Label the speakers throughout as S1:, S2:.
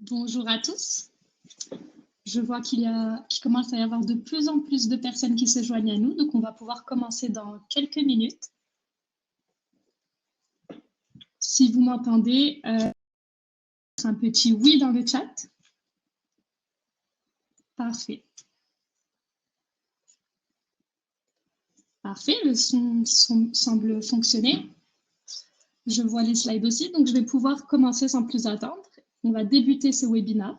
S1: Bonjour à tous. Je vois qu'il commence à y avoir de plus en plus de personnes qui se joignent à nous, donc on va pouvoir commencer dans quelques minutes. Si vous m'entendez, un petit oui dans le chat. Parfait. Parfait, le son semble fonctionner. Je vois les slides aussi, donc je vais pouvoir commencer sans plus attendre. On va débuter ce webinaire.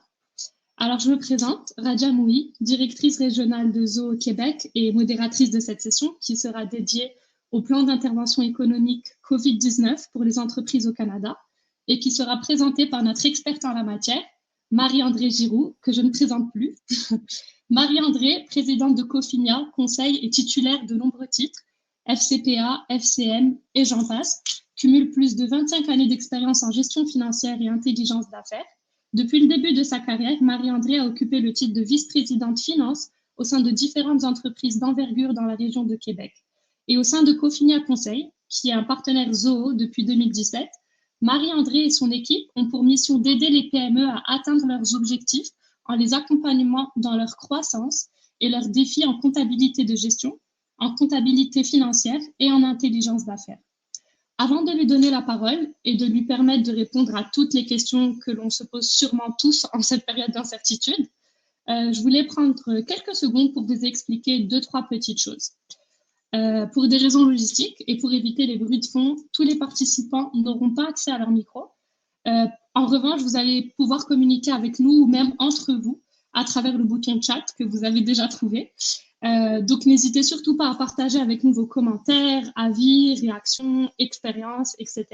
S1: Alors, je me présente, Radia Moui, directrice régionale de Zoo au Québec et modératrice de cette session qui sera dédiée au plan d'intervention économique COVID-19 pour les entreprises au Canada et qui sera présentée par notre experte en la matière, Marie-André Giroux, que je ne présente plus. Marie-André, présidente de Cofinia, conseil et titulaire de nombreux titres, FCPA, FCM et j'en passe, cumule plus de 25 années d'expérience en gestion financière et intelligence d'affaires. Depuis le début de sa carrière, Marie-André a occupé le titre de vice-présidente finance au sein de différentes entreprises d'envergure dans la région de Québec. Et au sein de Cofinia Conseil, qui est un partenaire Zoho depuis 2017, Marie-André et son équipe ont pour mission d'aider les PME à atteindre leurs objectifs en les accompagnant dans leur croissance et leurs défis en comptabilité de gestion, en comptabilité financière et en intelligence d'affaires. Avant de lui donner la parole et de lui permettre de répondre à toutes les questions que l'on se pose sûrement tous en cette période d'incertitude, je voulais prendre quelques secondes pour vous expliquer 2-3 petites choses. Pour des raisons logistiques et pour éviter les bruits de fond, tous les participants n'auront pas accès à leur micro. En revanche, vous allez pouvoir communiquer avec nous ou même entre vous à travers le bouton chat que vous avez déjà trouvé. Donc, n'hésitez surtout pas à partager avec nous vos commentaires, avis, réactions, expériences, etc.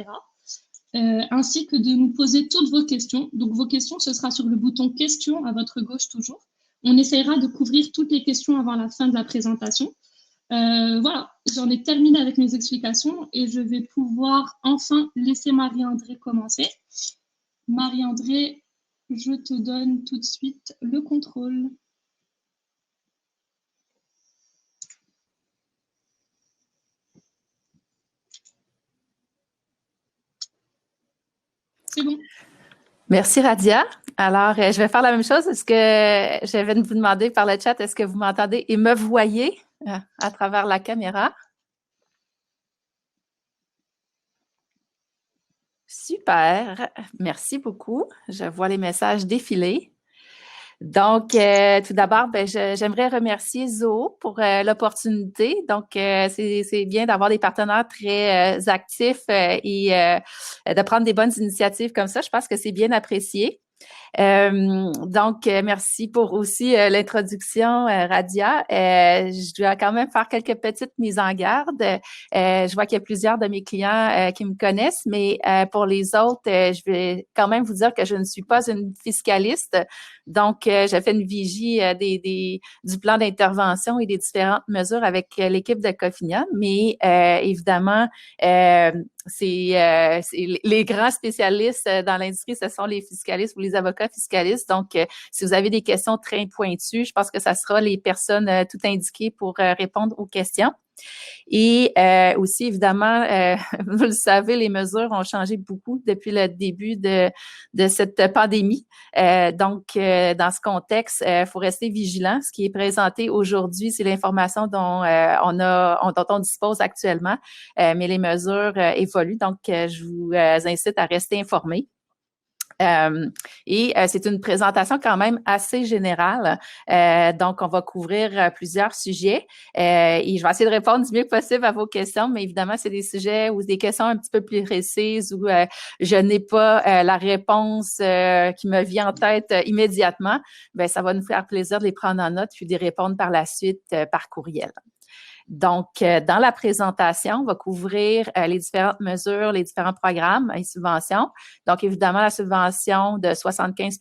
S1: Ainsi que de nous poser toutes vos questions. Donc, vos questions, ce sera sur le bouton questions à votre gauche toujours. On essaiera de couvrir toutes les questions avant la fin de la présentation. Voilà, j'en ai terminé avec mes explications et je vais pouvoir enfin laisser Marie-André commencer. Marie-André, je te donne tout de suite le contrôle. C'est bon.
S2: Merci, Radia. Alors, je vais faire la même chose. Est-ce que je vais vous demander par le chat, est-ce que vous m'entendez et me voyez à travers la caméra? Super. Merci beaucoup. Je vois les messages défiler. Donc, tout d'abord, j'aimerais remercier Zoho pour l'opportunité. Donc, c'est bien d'avoir des partenaires très actifs et de prendre des bonnes initiatives comme ça. Je pense que c'est bien apprécié. Donc, merci pour aussi l'introduction, Radia. Je dois quand même faire quelques petites mises en garde. Je vois qu'il y a plusieurs de mes clients qui me connaissent, mais pour les autres, je vais quand même vous dire que je ne suis pas une fiscaliste. Donc, j'ai fait une vigie du plan d'intervention et des différentes mesures avec l'équipe de Cofinia, mais évidemment, c'est les grands spécialistes dans l'industrie, ce sont les fiscalistes ou les avocats fiscalistes. Donc, si vous avez des questions très pointues, je pense que ça sera les personnes tout indiquées pour répondre aux questions. Et aussi, évidemment, vous le savez, les mesures ont changé beaucoup depuis le début de cette pandémie. Donc, dans ce contexte, il faut rester vigilant. Ce qui est présenté aujourd'hui, c'est l'information dont on dispose actuellement, mais les mesures évoluent. Donc, je vous incite à rester informés. C'est une présentation quand même assez générale. Donc, on va couvrir plusieurs sujets et je vais essayer de répondre du mieux possible à vos questions, mais évidemment, c'est des sujets ou des questions un petit peu plus précises où je n'ai pas la réponse qui me vient en tête immédiatement. Bien, ça va nous faire plaisir de les prendre en note puis d'y répondre par la suite par courriel. Donc, dans la présentation, on va couvrir les différentes mesures, les différents programmes et subventions. Donc, évidemment, la subvention de 75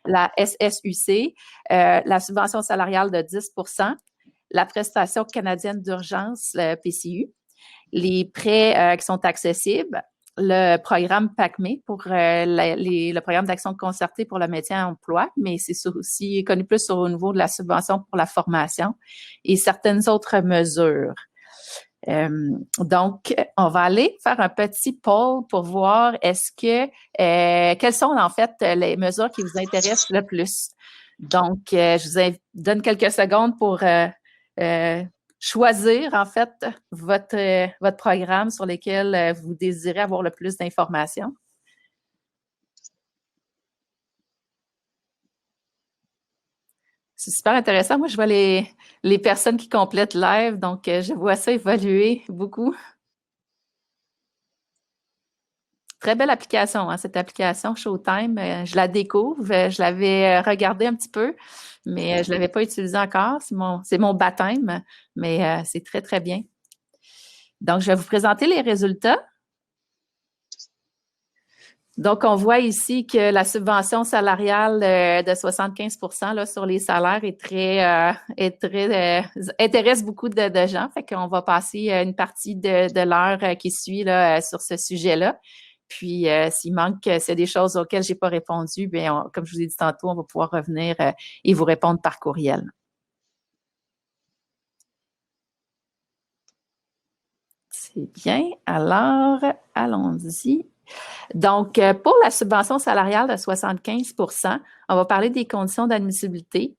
S2: la SSUC, la subvention salariale de 10 la prestation canadienne d'urgence, le PCU, les prêts qui sont accessibles, le programme PACME pour le programme d'action concertée pour le maintien en emploi, mais c'est aussi connu plus au niveau de la subvention pour la formation et certaines autres mesures. Donc, on va aller faire un petit poll pour voir quelles sont en fait les mesures qui vous intéressent le plus. Donc, je vous donne quelques secondes pour choisir en fait votre programme sur lequel vous désirez avoir le plus d'informations. C'est super intéressant. Moi, je vois les personnes qui complètent live, donc je vois ça évoluer beaucoup. Très belle application, hein, cette application Showtime. Je la découvre. Je l'avais regardée un petit peu, mais je ne l'avais pas utilisée encore. C'est mon baptême, mais c'est très, très bien. Donc, je vais vous présenter les résultats. Donc, on voit ici que la subvention salariale de 75 là, sur les salaires intéresse beaucoup de gens. Fait qu'on va passer une partie de l'heure qui suit là, sur ce sujet-là. Puis, s'il manque, s'il y a des choses auxquelles je n'ai pas répondu, bien, comme je vous ai dit tantôt, on va pouvoir revenir et vous répondre par courriel. C'est bien. Alors, allons-y. Donc, pour la subvention salariale de 75 on va parler des conditions d'admissibilité,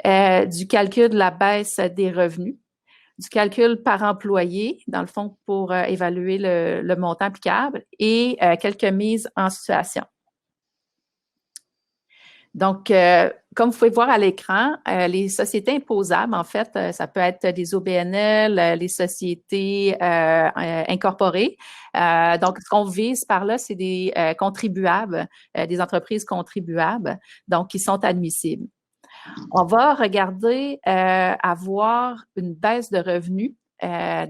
S2: du calcul de la baisse des revenus, du calcul par employé, dans le fond, pour évaluer le montant applicable et quelques mises en situation. Donc, comme vous pouvez voir à l'écran, les sociétés imposables, en fait, ça peut être des OBNL, les sociétés incorporées. Donc, ce qu'on vise par là, c'est des contribuables, des entreprises contribuables, donc qui sont admissibles. On va regarder avoir une baisse de revenus.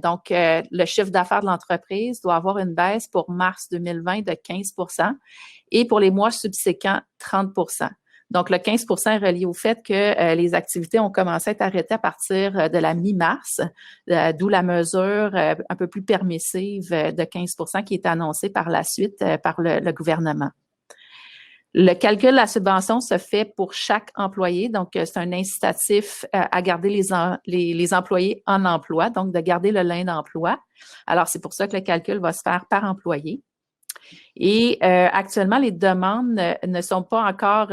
S2: Donc, le chiffre d'affaires de l'entreprise doit avoir une baisse pour mars 2020 de 15 et pour les mois subséquents, 30 Donc, le 15 est relié au fait que les activités ont commencé à être arrêtées à partir de la mi-mars, d'où la mesure un peu plus permissive de 15 qui est annoncée par la suite par le gouvernement. Le calcul de la subvention se fait pour chaque employé. Donc, c'est un incitatif à garder les employés en emploi, donc de garder le lien d'emploi. Alors, c'est pour ça que le calcul va se faire par employé. Et actuellement, les demandes ne sont pas encore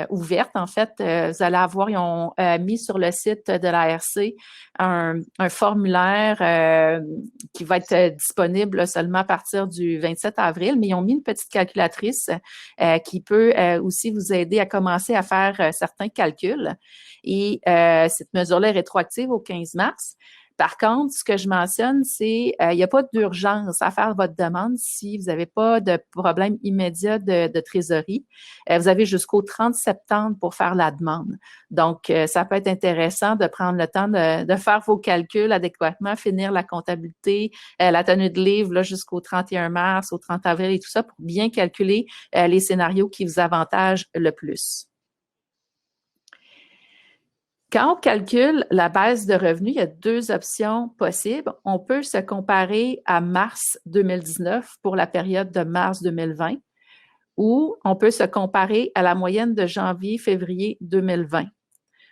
S2: ouvertes. En fait, vous allez avoir, ils ont mis sur le site de l'ARC un formulaire qui va être disponible seulement à partir du 27 avril, mais ils ont mis une petite calculatrice qui peut aussi vous aider à commencer à faire certains calculs. Et cette mesure-là est rétroactive au 15 mars. Par contre, ce que je mentionne, c'est il n'y a pas d'urgence à faire votre demande si vous n'avez pas de problème immédiat de trésorerie. Vous avez jusqu'au 30 septembre pour faire la demande. Donc, ça peut être intéressant de prendre le temps de faire vos calculs adéquatement, finir la comptabilité, la tenue de livre jusqu'au 31 mars, au 30 avril et tout ça pour bien calculer les scénarios qui vous avantagent le plus. Quand on calcule la baisse de revenus, il y a deux options possibles. On peut se comparer à mars 2019 pour la période de mars 2020 ou on peut se comparer à la moyenne de janvier-février 2020.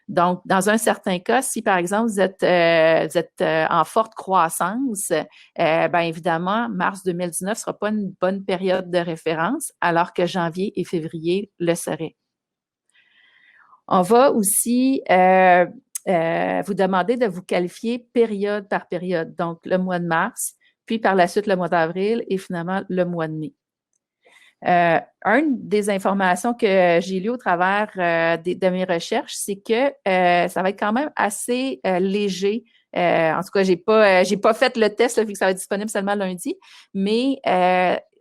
S2: Donc, dans un certain cas, si par exemple vous êtes en forte croissance, bien évidemment, mars 2019 ne sera pas une bonne période de référence alors que janvier et février le seraient. On va aussi vous demander de vous qualifier période par période, donc le mois de mars, puis par la suite le mois d'avril et finalement le mois de mai. Une des informations que j'ai lues au travers de mes recherches, c'est que ça va être quand même assez léger. En tout cas, j'ai pas fait le test, là, vu que ça va être disponible seulement lundi, mais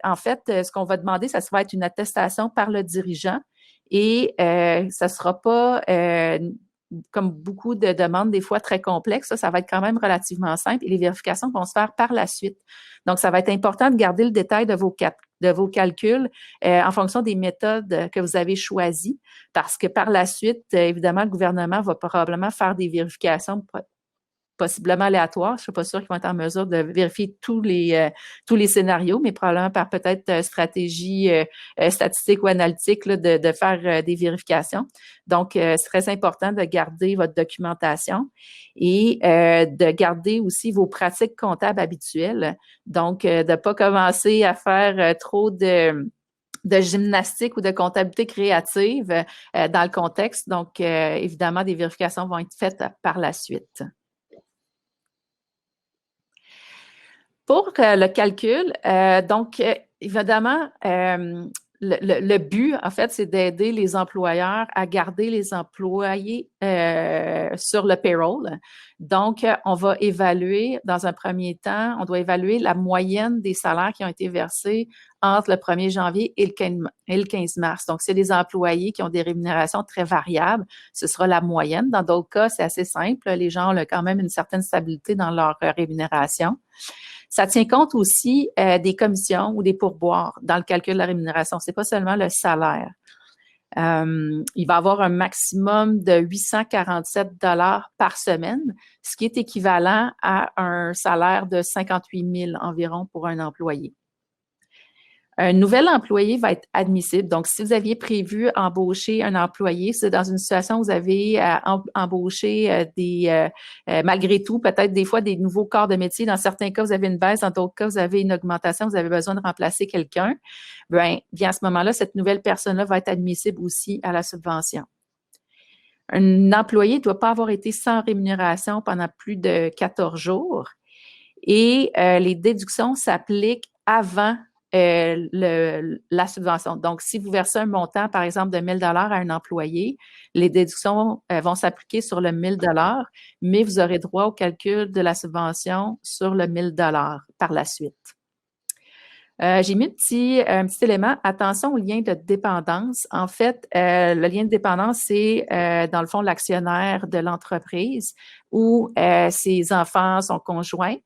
S2: en fait, ce qu'on va demander, ça va être une attestation par le dirigeant. Et ça ne sera pas, comme beaucoup de demandes, des fois très complexes. Ça va être quand même relativement simple et les vérifications vont se faire par la suite. Donc, ça va être important de garder le détail de vos calculs en fonction des méthodes que vous avez choisies parce que par la suite, évidemment, le gouvernement va probablement faire des vérifications possiblement aléatoires. Je ne suis pas sûre qu'ils vont être en mesure de vérifier tous les scénarios, mais probablement par peut-être stratégie statistique ou analytique là, de faire des vérifications. Donc, c'est très important de garder votre documentation et de garder aussi vos pratiques comptables habituelles. Donc, de ne pas commencer à faire trop de gymnastique ou de comptabilité créative dans le contexte. Donc, évidemment, des vérifications vont être faites par la suite. Pour le calcul, donc, évidemment, le but, en fait, c'est d'aider les employeurs à garder les employés sur le payroll. Donc, on va évaluer, dans un premier temps, on doit évaluer la moyenne des salaires qui ont été versés entre le 1er janvier et le 15 mars. Donc, c'est des employés qui ont des rémunérations très variables. Ce sera la moyenne. Dans d'autres cas, c'est assez simple. Les gens ont quand même une certaine stabilité dans leur rémunération. Ça tient compte aussi des commissions ou des pourboires dans le calcul de la rémunération. C'est pas seulement le salaire. Il va y avoir un maximum de 847 $ par semaine, ce qui est équivalent à un salaire de 58 000 environ pour un employé. Un nouvel employé va être admissible. Donc, si vous aviez prévu embaucher un employé, c'est dans une situation où vous avez embauché malgré tout, peut-être des fois des nouveaux corps de métier. Dans certains cas, vous avez une baisse. Dans d'autres cas, vous avez une augmentation. Vous avez besoin de remplacer quelqu'un. Bien, à ce moment-là, cette nouvelle personne-là va être admissible aussi à la subvention. Un employé ne doit pas avoir été sans rémunération pendant plus de 14 jours et les déductions s'appliquent avant la subvention. Donc, si vous versez un montant, par exemple, de 1 000 $ à un employé, les déductions vont s'appliquer sur le 1 000 $, mais vous aurez droit au calcul de la subvention sur le 1 000 $ par la suite. J'ai mis un petit élément. Attention au lien de dépendance. En fait, le lien de dépendance, c'est dans le fond l'actionnaire de l'entreprise ou ses enfants, son conjoint.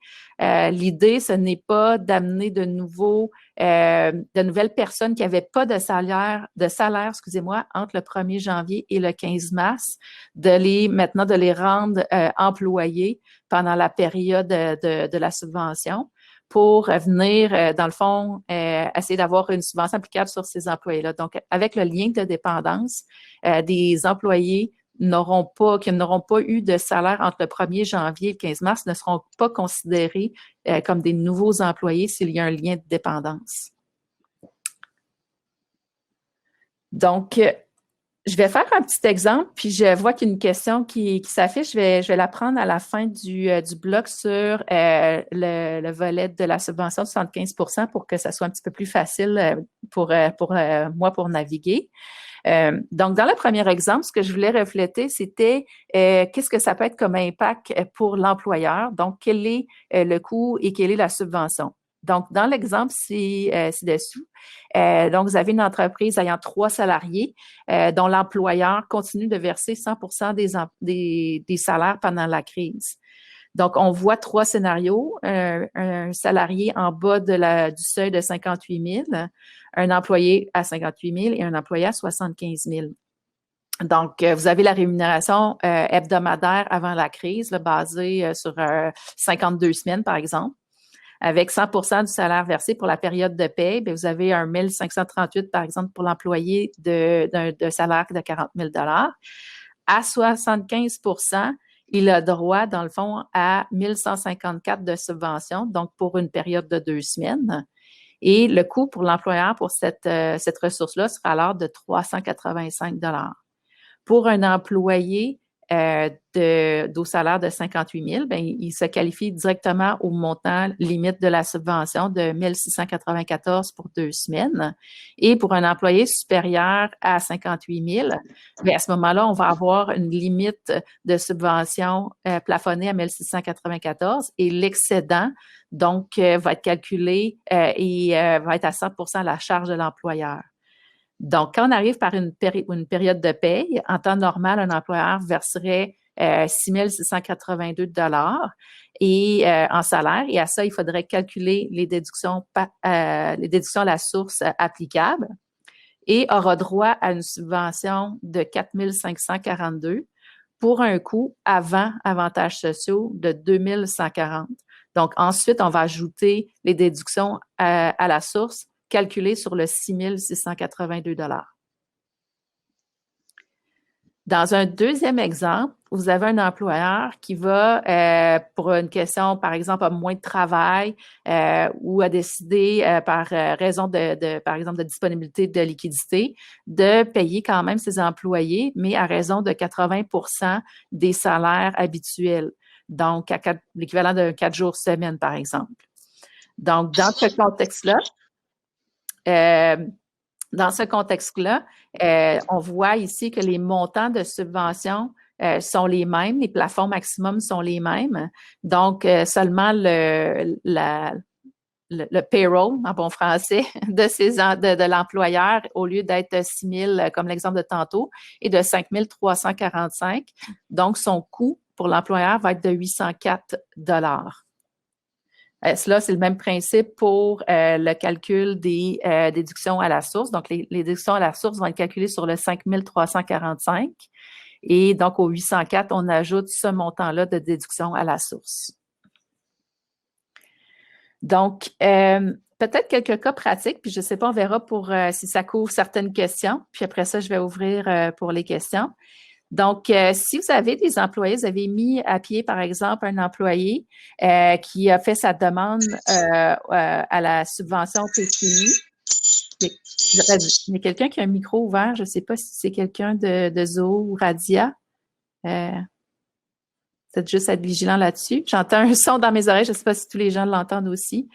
S2: L'idée, ce n'est pas d'amener de nouvelles personnes qui n'avaient pas de salaire, entre le 1er janvier et le 15 mars, de les rendre employés pendant la période de la subvention, pour venir, dans le fond, essayer d'avoir une subvention applicable sur ces employés-là. Donc, avec le lien de dépendance, des employés qui n'auront pas eu de salaire entre le 1er janvier et le 15 mars ne seront pas considérés comme des nouveaux employés s'il y a un lien de dépendance. Donc, je vais faire un petit exemple, puis je vois qu'il y a une question qui s'affiche. Je vais la prendre à la fin du bloc sur le volet de la subvention de 75 % pour que ça soit un petit peu plus facile pour moi pour naviguer. Donc, dans le premier exemple, ce que je voulais refléter, c'était qu'est-ce que ça peut être comme impact pour l'employeur. Donc, quel est le coût et quelle est la subvention. Donc, dans l'exemple ci-dessous, donc vous avez une entreprise ayant 3 salariés dont l'employeur continue de verser 100 % des salaires pendant la crise. Donc, on voit 3 scénarios. Un salarié en bas du seuil de 58 000, un employé à 58 000 et un employé à 75 000. Donc, vous avez la rémunération hebdomadaire avant la crise, là, basée sur 52 semaines, par exemple. Avec 100 % du salaire versé pour la période de paie, bien, vous avez un 1 538, par exemple, pour l'employé d'un salaire de 40 000 $. À 75 %, il a droit, dans le fond, à 1 154 de subvention, donc pour une période de 2 semaines. Et le coût pour l'employeur pour cette ressource-là sera alors de 385 $. Pour un employé au salaire de 58 000, bien, il se qualifie directement au montant limite de la subvention de 1 694 pour 2 semaines. Et pour un employé supérieur à 58 000, bien, à ce moment-là, on va avoir une limite de subvention plafonnée à 1 694 et l'excédent, donc, va être calculé et va être à 100 % à la charge de l'employeur. Donc, quand on arrive par une période de paye, en temps normal, un employeur verserait 6 682 $ et en salaire. Et à ça, il faudrait calculer les déductions à la source applicable et aura droit à une subvention de 4 542 pour un coût avant avantages sociaux de 2140. Donc, ensuite, on va ajouter les déductions à la source calculées sur le 6 682 $. Dans un deuxième exemple, vous avez un employeur qui va, pour une question, par exemple, a moins de travail ou a décidé, par raison par exemple, de disponibilité de liquidité, de payer quand même ses employés, mais à raison de 80% des salaires habituels. Donc, l'équivalent de 4 jours semaine, par exemple. Donc, dans ce contexte-là, on voit ici que les montants de subvention sont les mêmes, les plafonds maximums sont les mêmes. Donc, seulement le payroll, en bon français, de l'employeur, au lieu d'être 6 000, comme l'exemple de tantôt, est de 5 345. Donc, son coût pour l'employeur va être de 804 $. Cela, c'est le même principe pour le calcul des déductions à la source. Donc, les déductions à la source vont être calculées sur le 5 345. Et donc, au 804, on ajoute ce montant-là de déduction à la source. Donc, peut-être quelques cas pratiques, puis je ne sais pas, on verra pour si ça couvre certaines questions. Puis après ça, je vais ouvrir pour les questions. Donc, si vous avez des employés, vous avez mis à pied, par exemple, un employé qui a fait sa demande à la subvention PCU. Il y a quelqu'un qui a un micro ouvert. Je ne sais pas si c'est quelqu'un de Zoho ou Radia. Peut-être juste être vigilant là-dessus. J'entends un son dans mes oreilles. Je ne sais pas si tous les gens l'entendent aussi.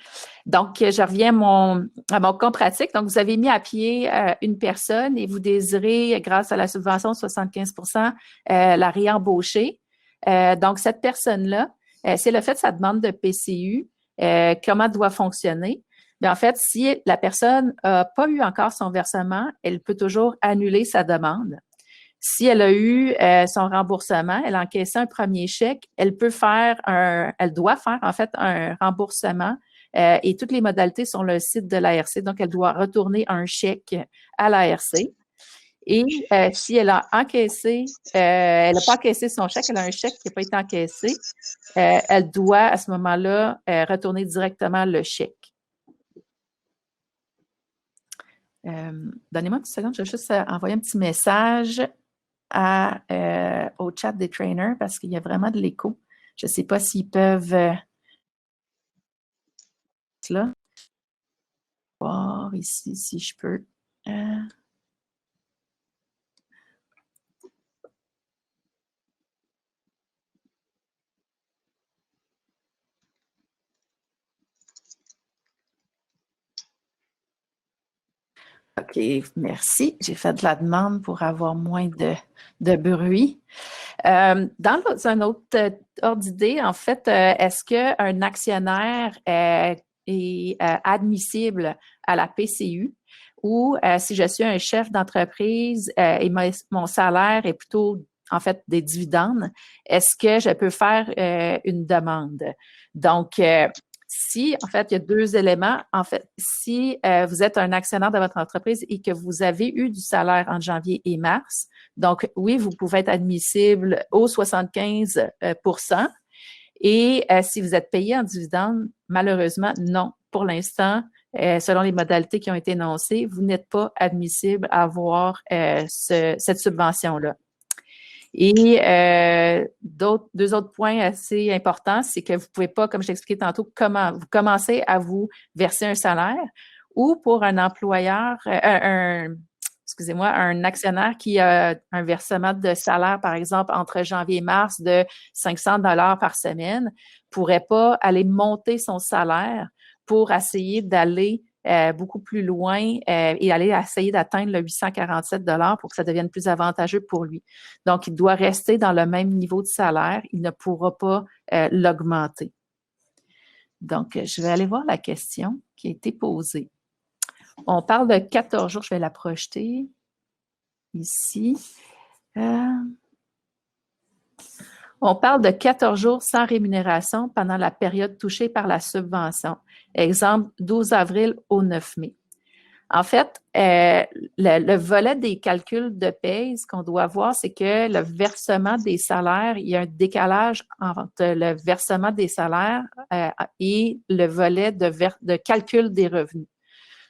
S2: Donc, je reviens à mon cas pratique. Donc, vous avez mis à pied une personne et vous désirez, grâce à la subvention de 75 la réembaucher. Donc, cette personne-là, c'est le fait de sa demande de PCU, comment elle doit fonctionner. Mais en fait, si la personne n'a pas eu encore son versement, elle peut toujours annuler sa demande. Si elle a eu son remboursement, elle a encaissé un premier chèque, elle doit faire en fait un remboursement et toutes les modalités sont sur le site de l'ARC. Donc, elle doit retourner un chèque à l'ARC. Et si elle a encaissé, elle n'a pas encaissé son chèque, elle a un chèque qui n'a pas été encaissé, elle doit à ce moment-là retourner directement le chèque. Donnez-moi une petite seconde, je vais juste envoyer un petit message au chat des trainers parce qu'il y a vraiment de l'écho. Je ne sais pas s'ils peuvent là. Voir ici si je peux. OK, merci. J'ai fait de la demande pour avoir moins de bruit. Dans un autre ordre d'idée, en fait, est-ce qu'un actionnaire est admissible à la PCU ou si je suis un chef d'entreprise et mon salaire est plutôt, en fait, des dividendes, est-ce que je peux faire une demande? Donc, si, en fait, il y a deux éléments. En fait, si vous êtes un actionnaire de votre entreprise et que vous avez eu du salaire entre janvier et mars, donc oui, vous pouvez être admissible au 75 Et si vous êtes payé en dividende, malheureusement, non. Pour l'instant, selon les modalités qui ont été énoncées, vous n'êtes pas admissible à avoir cette subvention-là. Et deux autres points assez importants, c'est que vous ne pouvez pas, comme je l'expliquais tantôt, vous commencez à vous verser un salaire ou pour un employeur, un actionnaire qui a un versement de salaire, par exemple, entre janvier et mars de 500 $ par semaine, ne pourrait pas aller monter son salaire pour essayer d'aller beaucoup plus loin et aller essayer d'atteindre le 847 $ pour que ça devienne plus avantageux pour lui. Donc, il doit rester dans le même niveau de salaire. Il ne pourra pas l'augmenter. Donc, je vais aller voir la question qui a été posée. On parle de 14 jours. Je vais la projeter ici. On parle de 14 jours sans rémunération pendant la période touchée par la subvention. Exemple, 12 avril au 9 mai. En fait, le volet des calculs de paye, ce qu'on doit voir, c'est que le versement des salaires, il y a un décalage entre le versement des salaires et le volet de calcul des revenus.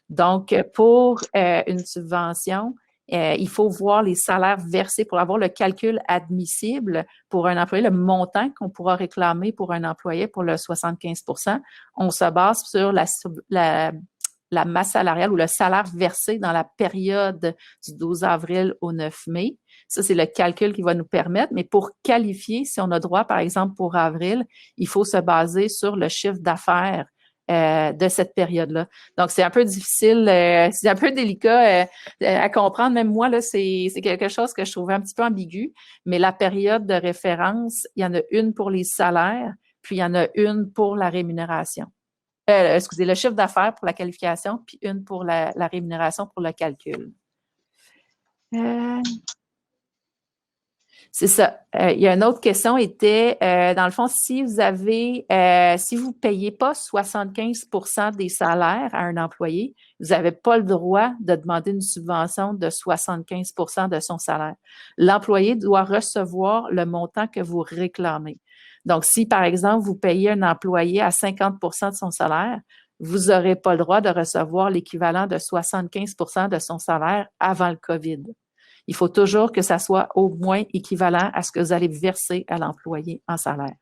S2: Donc, pour une subvention, il faut voir les salaires versés pour avoir le calcul admissible pour un employé, le montant qu'on pourra réclamer pour un employé pour le 75 %. On se base sur la masse salariale ou le salaire versé dans la période du 12 avril au 9 mai. Ça, c'est le calcul qui va nous permettre. Mais pour qualifier, si on a droit, par exemple, pour avril, il faut se baser sur le chiffre d'affaires de cette période-là. Donc, c'est un peu difficile, c'est un peu délicat à comprendre. Même moi, là, c'est quelque chose que je trouvais un petit peu ambigu. Mais la période de référence, il y en a une pour les salaires, puis il y en a une pour la rémunération. Excusez, le chiffre d'affaires pour la qualification, puis une pour la rémunération pour le calcul. C'est ça. Il y a une autre question, était, dans le fond, si vous ne payez pas 75 % des salaires à un employé, vous n'avez pas le droit de demander une subvention de 75 % de son salaire. L'employé doit recevoir le montant que vous réclamez. Donc, si, par exemple, vous payez un employé à 50 % de son salaire, vous n'aurez pas le droit de recevoir l'équivalent de 75 % de son salaire avant le COVID. Il faut toujours que ça soit au moins équivalent à ce que vous allez verser à l'employé en salaire.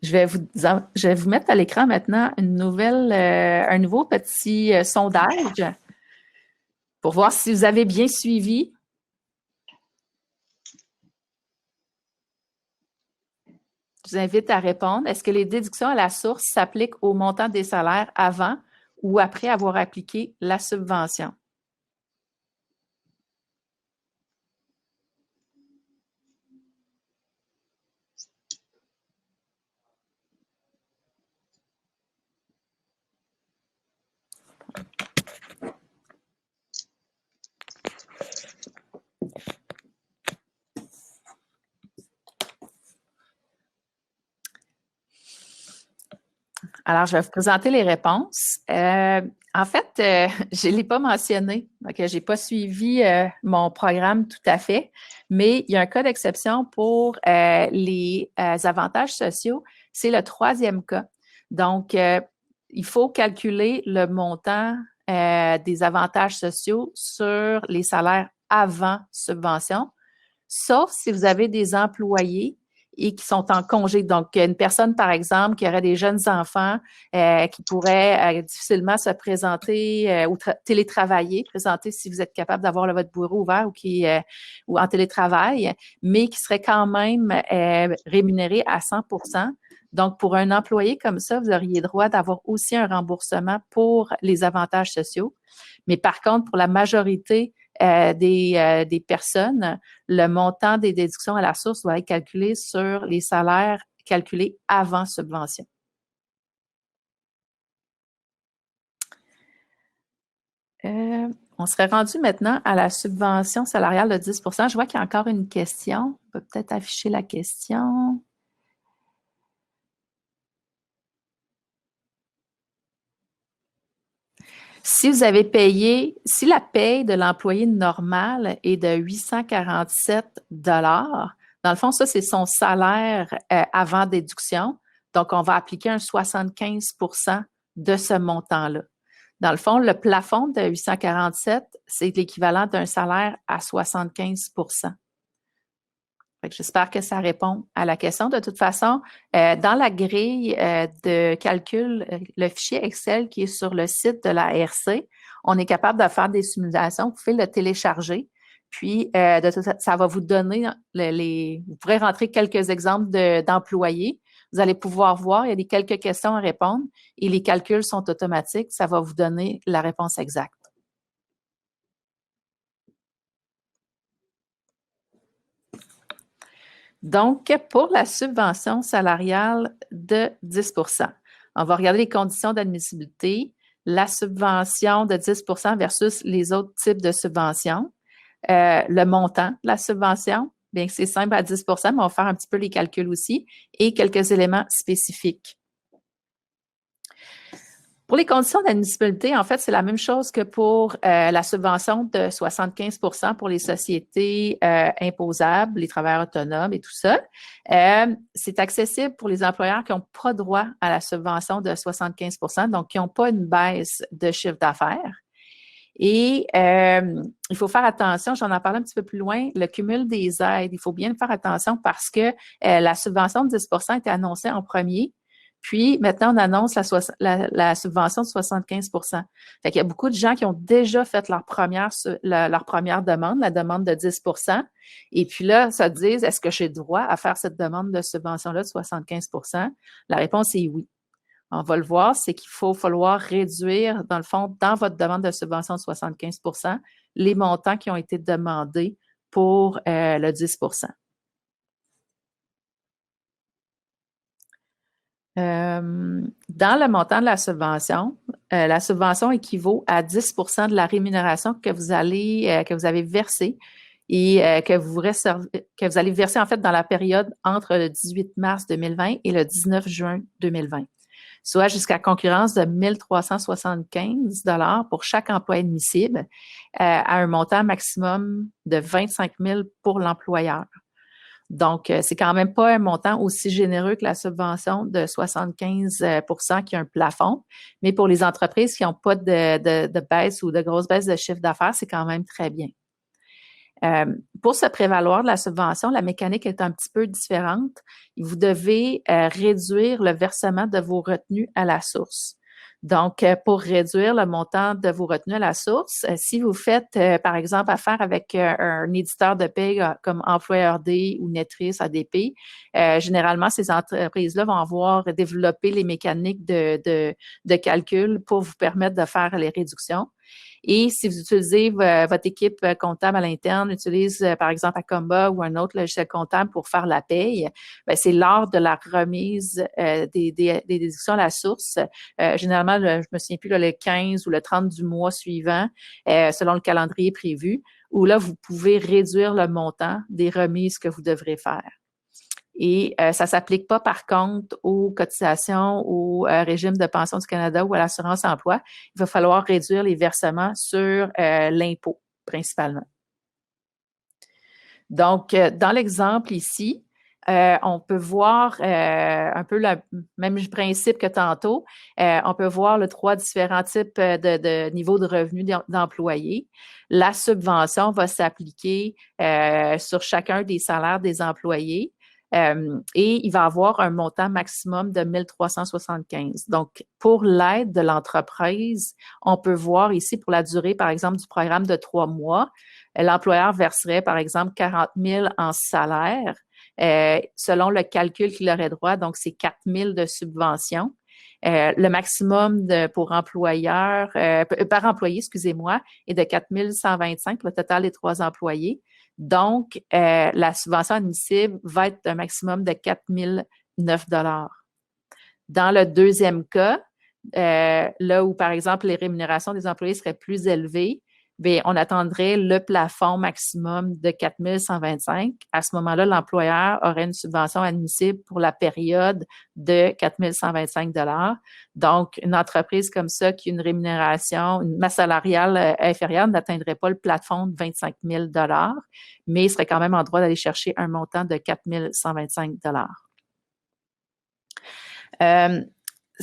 S2: Je vais vous mettre à l'écran maintenant un nouveau petit sondage pour voir si vous avez bien suivi. Je vous invite à répondre. Est-ce que les déductions à la source s'appliquent au montant des salaires avant ou après avoir appliqué la subvention? Alors, je vais vous présenter les réponses. En fait, je ne l'ai pas mentionné, donc je n'ai pas suivi mon programme tout à fait, mais il y a un cas d'exception pour les avantages sociaux. C'est le 3e cas. Donc, il faut calculer le montant des avantages sociaux sur les salaires avant subvention, sauf si vous avez des employés et qui sont en congé. Donc, une personne, par exemple, qui aurait des jeunes enfants qui pourraient difficilement se présenter ou télétravailler, présenter si vous êtes capable d'avoir votre bureau ouvert ou en télétravail, mais qui serait quand même rémunéré à 100 %. Donc, pour un employé comme ça, vous auriez droit d'avoir aussi un remboursement pour les avantages sociaux. Mais par contre, pour la majorité des personnes, le montant des déductions à la source doit être calculé sur les salaires calculés avant subvention. On serait rendu maintenant à la subvention salariale de 10 %. Je vois qu'il y a encore une question. On peut peut-être afficher la question. Si vous avez payé, si la paye de l'employé normal est de 847 $, dans le fond, ça, c'est son salaire avant déduction. Donc, on va appliquer un 75 % de ce montant-là. Dans le fond, le plafond de 847, c'est l'équivalent d'un salaire à 75 %. J'espère que ça répond à la question. De toute façon, dans la grille de calcul, le fichier Excel qui est sur le site de la RC, on est capable de faire des simulations. Vous pouvez le télécharger. Puis, ça va vous donner vous pourrez rentrer quelques exemples d'employés. Vous allez pouvoir voir, il y a quelques questions à répondre et les calculs sont automatiques. Ça va vous donner la réponse exacte. Donc, pour la subvention salariale de 10 %, on va regarder les conditions d'admissibilité, la subvention de 10 % versus les autres types de subventions, le montant de la subvention, bien que c'est simple à 10 %, mais on va faire un petit peu les calculs aussi, et quelques éléments spécifiques. Pour les conditions d'admissibilité, en fait, c'est la même chose que pour la subvention de 75 pour les sociétés imposables, les travailleurs autonomes et tout ça. C'est accessible pour les employeurs qui n'ont pas droit à la subvention de 75 donc qui n'ont pas une baisse de chiffre d'affaires. Et il faut faire attention, j'en ai parlé un petit peu plus loin, le cumul des aides, il faut bien faire attention parce que la subvention de 10 était annoncée en premier. Puis, maintenant, on annonce la subvention de 75 Fait qu'il y a beaucoup de gens qui ont déjà fait leur première demande, la demande de 10 Et puis là, ça te dit, est-ce que j'ai droit à faire cette demande de subvention-là de 75 La réponse est oui. On va le voir, c'est qu'il falloir réduire, dans le fond, dans votre demande de subvention de 75 les montants qui ont été demandés pour le 10 Dans le montant de la subvention équivaut à 10 de la rémunération que vous avez versée et que vous allez verser en fait dans la période entre le 18 mars 2020 et le 19 juin 2020, soit jusqu'à concurrence de 1 375 $ pour chaque emploi admissible à un montant maximum de 25 000 pour l'employeur. Donc, c'est quand même pas un montant aussi généreux que la subvention de 75 qui a un plafond, mais pour les entreprises qui n'ont pas de baisse ou de grosse baisse de chiffre d'affaires, c'est quand même très bien. Pour se prévaloir de la subvention, la mécanique est un petit peu différente. Vous devez réduire le versement de vos retenues à la source. Donc, pour réduire le montant de vos retenues à la source, si vous faites, par exemple, affaire avec un éditeur de paie comme Employeur D ou Netris, ADP, généralement, ces entreprises-là vont avoir développé les mécaniques de calcul pour vous permettre de faire les réductions. Et si vous utilisez votre équipe comptable à l'interne, utilise par exemple Acomba ou un autre logiciel comptable pour faire la paye, bien, c'est lors de la remise des déductions à la source. Généralement, je me souviens plus, le 15 ou le 30 du mois suivant, selon le calendrier prévu, où là, vous pouvez réduire le montant des remises que vous devrez faire. Et ça ne s'applique pas, par contre, aux cotisations, au régime de pension du Canada ou à l'assurance emploi. Il va falloir réduire les versements sur l'impôt, principalement. Donc, dans l'exemple ici, on peut voir un peu le même principe que tantôt. On peut voir les 3 différents types de niveaux de revenus d'employés. La subvention va s'appliquer sur chacun des salaires des employés. Et il va avoir un montant maximum de 1 375. Donc, pour l'aide de l'entreprise, on peut voir ici pour la durée, par exemple, du programme de 3 mois, l'employeur verserait, par exemple, 40 000 en salaire selon le calcul qu'il aurait droit. Donc, c'est 4 000 de subvention. Le maximum pour employeur, par employé, excusez-moi, est de 4 125 pour le total des 3 employés. Donc, la subvention admissible va être un maximum de 4 009 $. Dans le deuxième cas, là où, par exemple, les rémunérations des employés seraient plus élevées, bien, on attendrait le plafond maximum de 4 125. À ce moment-là, l'employeur aurait une subvention admissible pour la période de 4 125 $. Donc, une entreprise comme ça qui a une rémunération, une masse salariale inférieure n'atteindrait pas le plafond de 25 000 $, mais il serait quand même en droit d'aller chercher un montant de 4 125 $.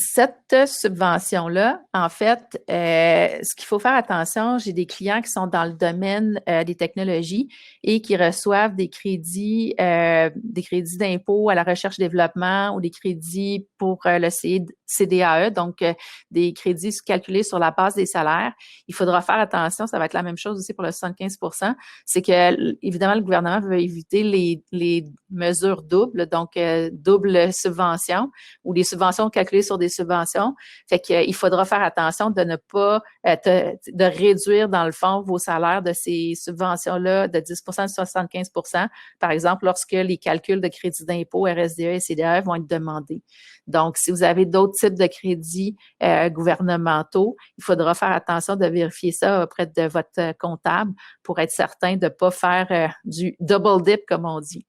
S2: Cette subvention-là, en fait, ce qu'il faut faire attention, j'ai des clients qui sont dans le domaine des technologies et qui reçoivent des crédits d'impôt à la recherche-développement ou des crédits pour le CDAE, donc des crédits calculés sur la base des salaires. Il faudra faire attention, ça va être la même chose aussi pour le 75 %. C'est que, évidemment, le gouvernement veut éviter les mesures doubles, donc double subvention ou les subventions calculées sur des subventions. Fait qu'il faudra faire attention de ne pas de réduire, dans le fond, vos salaires de ces subventions-là de 10 % à 75 %, par exemple, lorsque les calculs de crédit d'impôt, RSDE et CDAE vont être demandés. Donc, si vous avez d'autres types de crédits gouvernementaux, il faudra faire attention de vérifier ça auprès de votre comptable pour être certain de ne pas faire du double dip, comme on dit.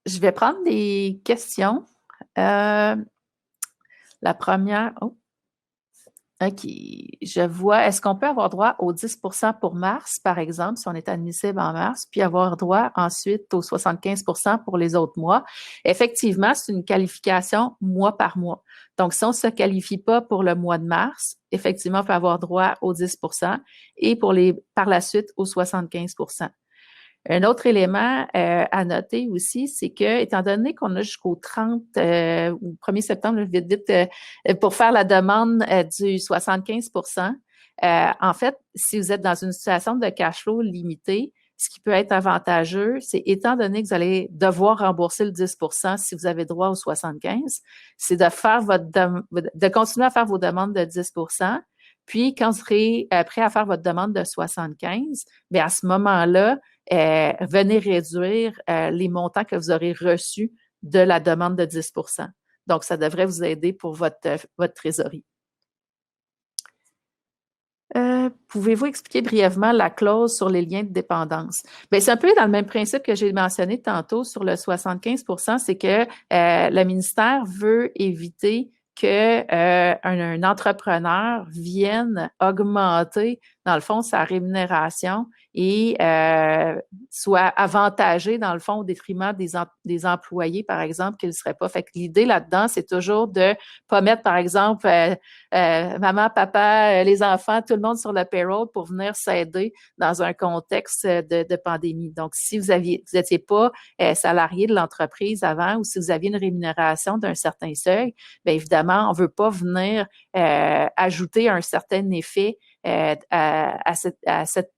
S2: Je vais prendre des questions. La première, OK, je vois, est-ce qu'on peut avoir droit au 10 pour mars, par exemple, si on est admissible en mars, puis avoir droit ensuite au 75 pour les autres mois? Effectivement, c'est une qualification mois par mois. Donc, si on ne se qualifie pas pour le mois de mars, effectivement, on peut avoir droit au 10 et par la suite au 75 Un autre élément à noter aussi, c'est que, étant donné qu'on a jusqu'au 30 ou 1er septembre, vite, pour faire la demande du 75 en fait, si vous êtes dans une situation de cash flow limité, ce qui peut être avantageux, c'est étant donné que vous allez devoir rembourser le 10 si vous avez droit au 75, c'est de continuer à faire vos demandes de 10 puis quand vous serez prêt à faire votre demande de 75, bien à ce moment-là, venez réduire les montants que vous aurez reçus de la demande de 10 Donc, ça devrait vous aider pour votre trésorerie. Pouvez-vous expliquer brièvement la clause sur les liens de dépendance? Bien, c'est un peu dans le même principe que j'ai mentionné tantôt sur le 75 c'est que le ministère veut éviter qu'un entrepreneur vienne augmenter, dans le fond, sa rémunération et soit avantagé, dans le fond, au détriment des employés, par exemple, qui ne le seraient pas. Fait que l'idée là-dedans, c'est toujours de ne pas mettre, par exemple, maman, papa, les enfants, tout le monde sur le payroll pour venir s'aider dans un contexte de pandémie. Donc, si vous n'étiez pas salarié de l'entreprise avant ou si vous aviez une rémunération d'un certain seuil, bien évidemment, on ne veut pas venir ajouter un certain effet à cette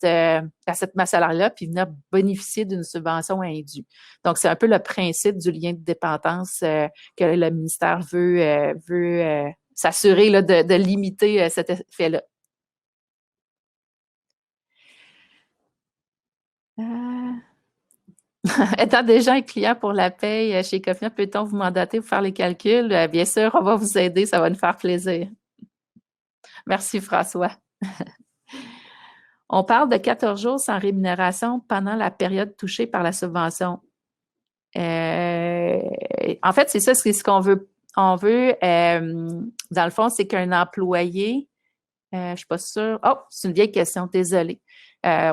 S2: masse salariale-là, puis venir bénéficier d'une subvention indue. Donc, c'est un peu le principe du lien de dépendance que le ministère veut s'assurer là, de limiter cet effet-là. Étant déjà un client pour la paye chez Cofina, peut-on vous mandater pour faire les calculs? Bien sûr, on va vous aider, ça va nous faire plaisir. Merci, François. On parle de 14 jours sans rémunération pendant la période touchée par la subvention. En fait, c'est ça, c'est ce qu'on veut. On veut, dans le fond, c'est qu'un employé, je ne suis pas sûre. Oh, c'est une vieille question, désolée.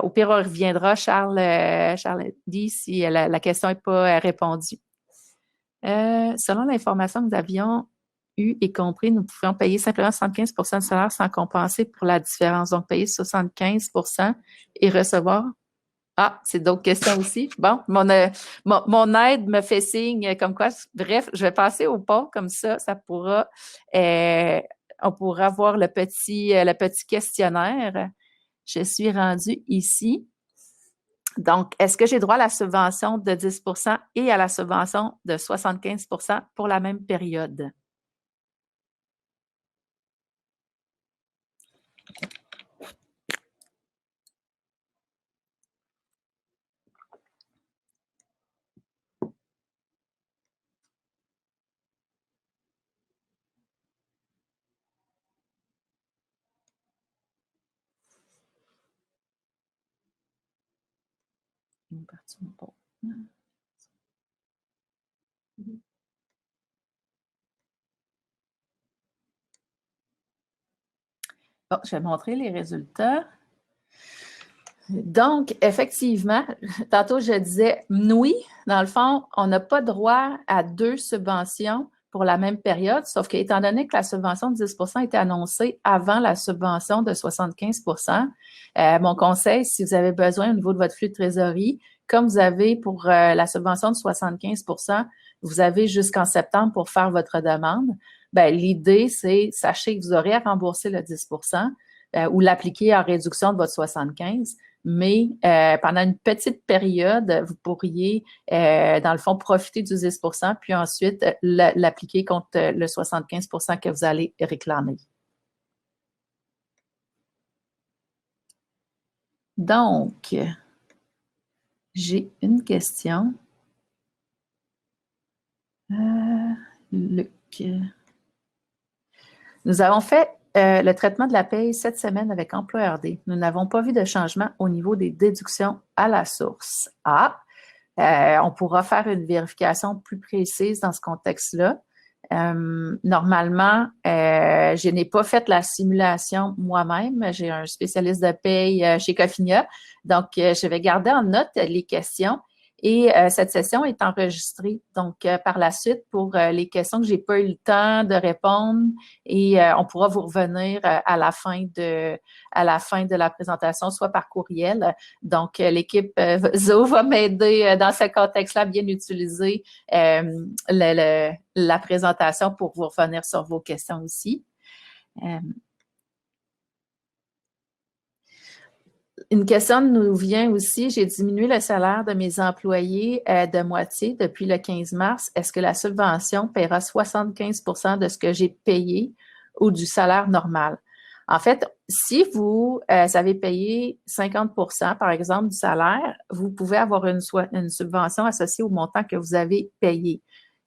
S2: Au pire, on reviendra, Charles dit, si la question n'est pas répondue. Selon l'information que nous avions eue et compris, nous pouvions payer simplement 75 de salaire sans compenser pour la différence. Donc, payer 75 et recevoir. Ah, c'est d'autres questions aussi. Bon, mon aide me fait signe comme quoi. Bref, je vais passer au pas comme ça pourra. On pourra voir le petit questionnaire. Je suis rendue ici. Donc, est-ce que j'ai droit à la subvention de 10 et à la subvention de 75 pour la même période? Bon, je vais montrer les résultats. Donc, effectivement, tantôt je disais oui, dans le fond, on n'a pas droit à 2 subventions pour la même période, sauf qu'étant donné que la subvention de 10 était annoncée avant la subvention de 75 mon conseil, si vous avez besoin au niveau de votre flux de trésorerie, comme vous avez pour la subvention de 75 vous avez jusqu'en septembre pour faire votre demande. Bien, l'idée, c'est, sachez que vous aurez à rembourser le 10 ou l'appliquer en réduction de votre 75 mais pendant une petite période, vous pourriez, dans le fond, profiter du 10 puis ensuite l'appliquer contre le 75 que vous allez réclamer. Donc, j'ai une question. Luc. Nous avons fait le traitement de la paye cette semaine avec Emploi RD. Nous n'avons pas vu de changement au niveau des déductions à la source. On pourra faire une vérification plus précise dans ce contexte-là. Normalement, je n'ai pas fait la simulation moi-même. J'ai un spécialiste de paye chez Cofinia. Donc, je vais garder en note les questions et cette session est enregistrée. Donc, par la suite, pour les questions que j'ai pas eu le temps de répondre, et on pourra vous revenir à la fin de la présentation, soit par courriel. Donc, l'équipe Zo va m'aider dans ce contexte-là à bien utiliser la présentation pour vous revenir sur vos questions aussi. Une question nous vient aussi, j'ai diminué le salaire de mes employés de moitié depuis le 15 mars. Est-ce que la subvention paiera 75 de ce que j'ai payé ou du salaire normal? En fait, si vous avez payé 50 par exemple, du salaire, vous pouvez avoir une subvention associée au montant que vous avez payé.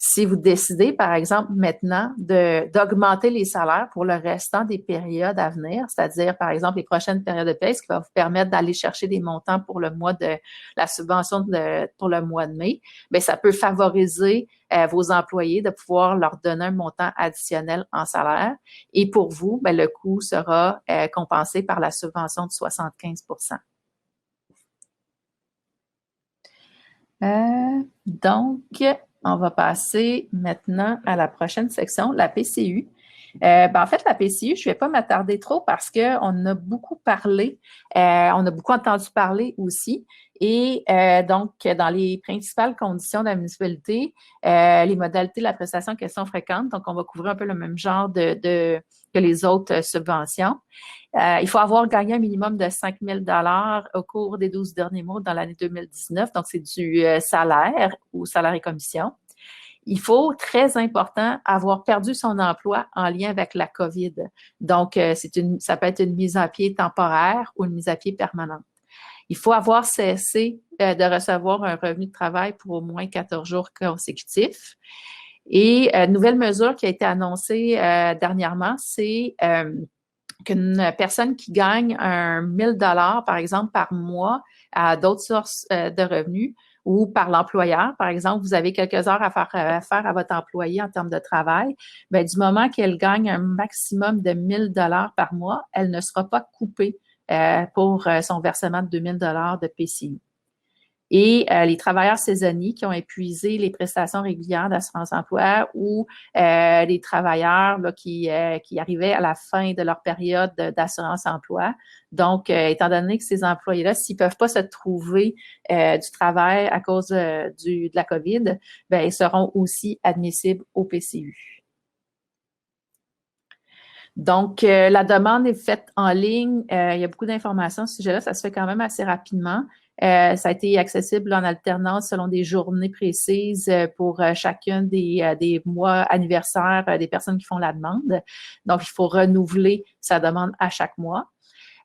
S2: Si vous décidez, par exemple, maintenant d'augmenter les salaires pour le restant des périodes à venir, c'est-à-dire, par exemple, les prochaines périodes de paie, ce qui va vous permettre d'aller chercher des montants pour le mois de la subvention pour le mois de mai, bien, ça peut favoriser vos employés de pouvoir leur donner un montant additionnel en salaire. Et pour vous, bien, le coût sera compensé par la subvention de 75 Donc, on va passer maintenant à la prochaine section, la PCU. En fait, la PCU, je ne vais pas m'attarder trop parce qu'on a beaucoup parlé, on a beaucoup entendu parler aussi. Et donc, dans les principales conditions de la municipalité, les modalités de la prestation questions fréquentes, donc on va couvrir un peu le même genre que les autres subventions. Il faut avoir gagné un minimum de 5 000 $ au cours des 12 derniers mois dans l'année 2019. Donc, c'est du salaire ou salaire et commission. Il faut, très important, avoir perdu son emploi en lien avec la COVID. Donc, ça peut être une mise à pied temporaire ou une mise à pied permanente. Il faut avoir cessé de recevoir un revenu de travail pour au moins 14 jours consécutifs. Et nouvelle mesure qui a été annoncée dernièrement, c'est qu'une personne qui gagne 1 000 $ par exemple, par mois à d'autres sources de revenus ou par l'employeur, par exemple, vous avez quelques heures à faire à votre employé en termes de travail, bien, du moment qu'elle gagne un maximum de 1 000 $ par mois, elle ne sera pas coupée pour son versement de 2 000 $ de PCU. Et les travailleurs saisonniers qui ont épuisé les prestations régulières d'assurance-emploi ou les travailleurs là, qui arrivaient à la fin de leur période d'assurance-emploi. Donc, étant donné que ces employés-là, s'ils ne peuvent pas se trouver du travail à cause de la COVID, bien, ils seront aussi admissibles au PCU. Donc, la demande est faite en ligne. Il y a beaucoup d'informations à ce sujet-là. Ça se fait quand même assez rapidement. Ça a été accessible en alternance selon des journées précises pour chacun des mois anniversaires des personnes qui font la demande. Donc, il faut renouveler sa demande à chaque mois.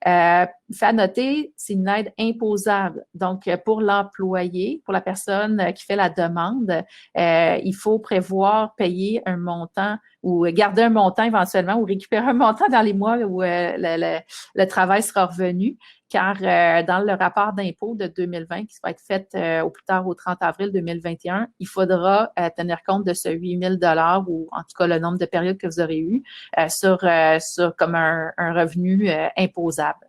S2: Fait à noter, c'est une aide imposable. Donc, pour l'employé, pour la personne qui fait la demande, il faut prévoir payer un montant ou garder un montant éventuellement ou récupérer un montant dans les mois où le travail sera revenu, car dans le rapport d'impôt de 2020 qui va être fait au plus tard au 30 avril 2021, il faudra tenir compte de ce 8 000 $ ou en tout cas le nombre de périodes que vous aurez eu sur comme un revenu imposable.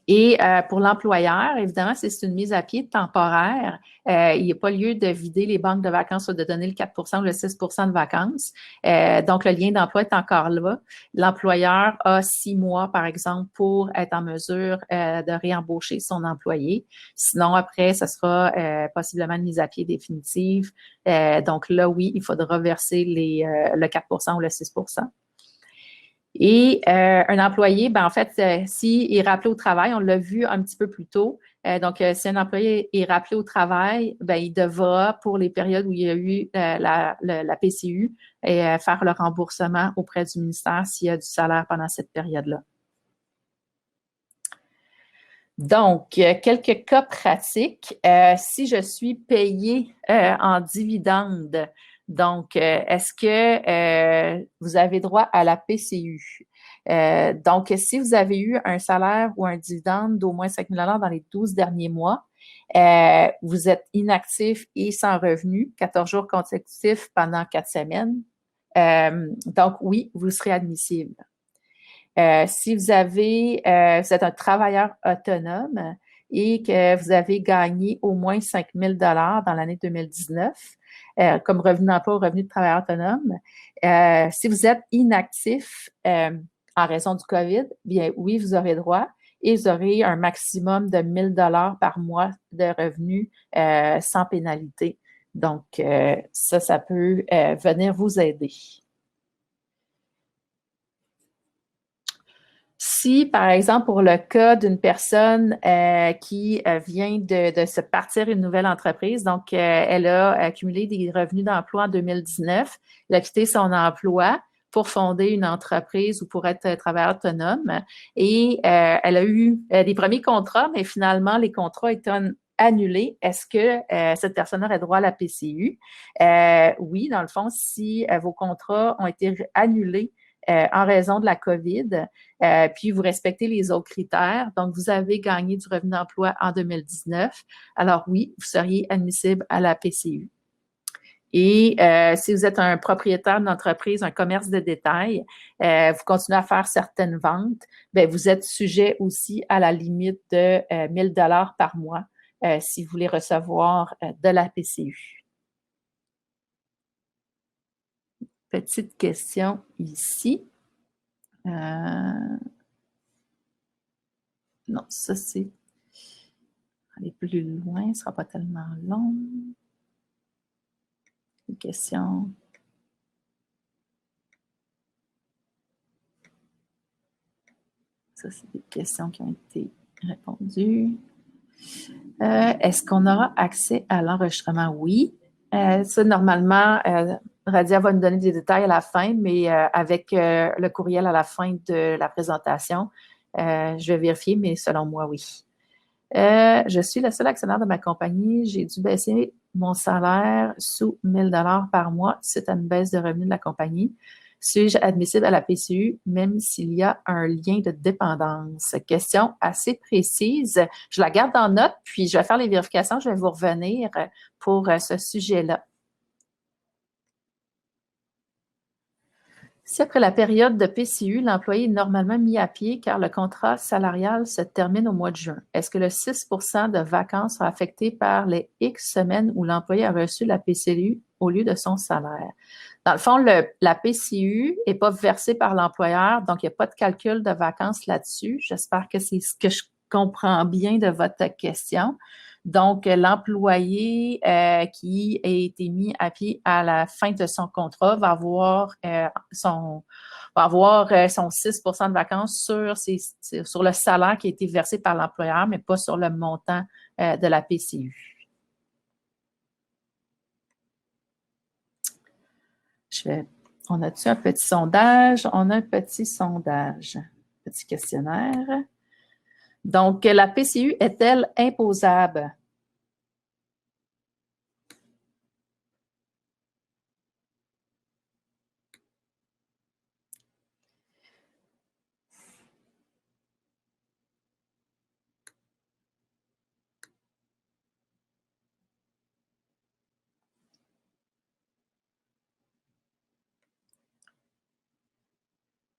S2: Et pour l'employeur, évidemment, si c'est une mise à pied temporaire, il n'y a pas lieu de vider les banques de vacances ou de donner le 4 ou le 6 de vacances. Donc, le lien d'emploi est encore là. L'employeur a 6 mois, par exemple, pour être en mesure de réembaucher son employé. Sinon, après, ce sera possiblement une mise à pied définitive. Donc là, oui, il faudra verser le 4 ou le 6 Et un employé, ben en fait, s'il est rappelé au travail, on l'a vu un petit peu plus tôt, donc si un employé est rappelé au travail, ben il devra, pour les périodes où il y a eu la PCU, faire le remboursement auprès du ministère s'il y a du salaire pendant cette période-là. Donc, quelques cas pratiques. Si je suis payée en dividendes, donc, est-ce que vous avez droit à la PCU? Donc, si vous avez eu un salaire ou un dividende d'au moins 5 000 $ dans les 12 derniers mois, Vous êtes inactif et sans revenu, 14 jours consécutifs pendant 4 semaines. Donc, oui, vous serez admissible. Si vous êtes un travailleur autonome et que vous avez gagné au moins 5 000 $ dans l'année 2019, comme revenu d'emploi ou revenu de travailleur autonome, si vous êtes inactif en raison du COVID, bien oui, vous aurez droit et vous aurez un maximum de 1 000 $ par mois de revenus sans pénalité. Donc, ça peut venir vous aider. Si, par exemple, pour le cas d'une personne qui vient de se partir une nouvelle entreprise, donc elle a accumulé des revenus d'emploi en 2019, elle a quitté son emploi pour fonder une entreprise ou pour être travailleur autonome et elle a eu des premiers contrats, mais finalement, les contrats étaient annulés. Est-ce que cette personne aurait droit à la PCU? Oui, dans le fond, si vos contrats ont été annulés en raison de la COVID, puis vous respectez les autres critères. Donc, vous avez gagné du revenu d'emploi en 2019. Alors oui, vous seriez admissible à la PCU. Et si vous êtes un propriétaire d'entreprise, un commerce de détail, vous continuez à faire certaines ventes, bien, vous êtes sujet aussi à la limite de 1 000 $ par mois si vous voulez recevoir de la PCU. Petite question ici. Non, ça c'est... Aller plus loin, ce ne sera pas tellement long. Une question. Ça, c'est des questions qui ont été répondues. Est-ce qu'on aura accès à l'enregistrement? Oui. Ça, normalement, Radia va nous donner des détails à la fin, mais avec le courriel à la fin de la présentation, je vais vérifier, mais selon moi, oui. Je suis le seul actionnaire de ma compagnie. J'ai dû baisser mon salaire sous 1 000 $ par mois suite à une baisse de revenus de la compagnie. Suis-je admissible à la PCU même s'il y a un lien de dépendance? Question assez précise. Je la garde en note, puis je vais faire les vérifications. Je vais vous revenir pour ce sujet-là. Si après la période de PCU, l'employé est normalement mis à pied car le contrat salarial se termine au mois de juin, est-ce que le 6 % de vacances sera affecté par les X semaines où l'employé a reçu la PCU au lieu de son salaire? Dans le fond, la PCU n'est pas versée par l'employeur, donc il n'y a pas de calcul de vacances là-dessus. J'espère que c'est ce que je comprends bien de votre question. Donc, l'employé qui a été mis à pied à la fin de son contrat va avoir son 6 % de vacances sur le salaire qui a été versé par l'employeur, mais pas sur le montant de la PCU. On a-tu un petit sondage? On a un petit sondage, petit questionnaire. Donc, la PCU est-elle imposable?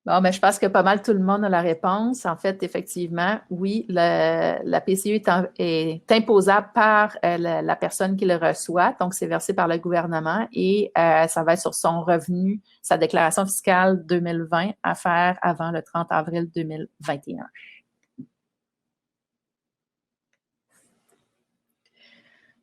S2: Bon, mais je pense que pas mal tout le monde a la réponse. En fait, effectivement, oui, la PCU est imposable par la personne qui le reçoit. Donc, c'est versé par le gouvernement et ça va être sur son revenu, sa déclaration fiscale 2020 à faire avant le 30 avril 2021.